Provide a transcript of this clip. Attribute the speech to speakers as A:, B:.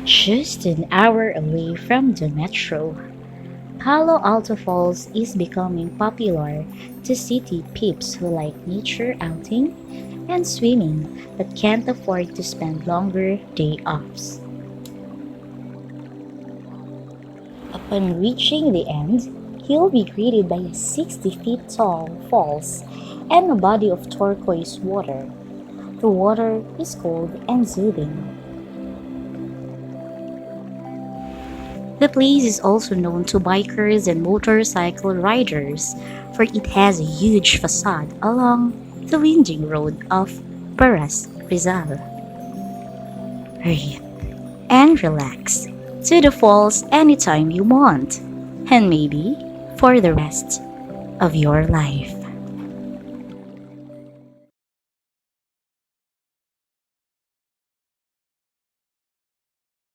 A: Just an hour away from the metro, Palo Alto Falls is becoming popular to city peeps who like nature outing and swimming but can't afford to spend longer day offs. Upon reaching the end, he'll be greeted by a 60 feet tall falls and a body of turquoise water. The water is cold and soothing. The place is also known to bikers and motorcycle riders, for it has a huge facade along the winding road of Baras, Rizal. Breathe and relax to the falls anytime you want, and maybe for the rest of your life.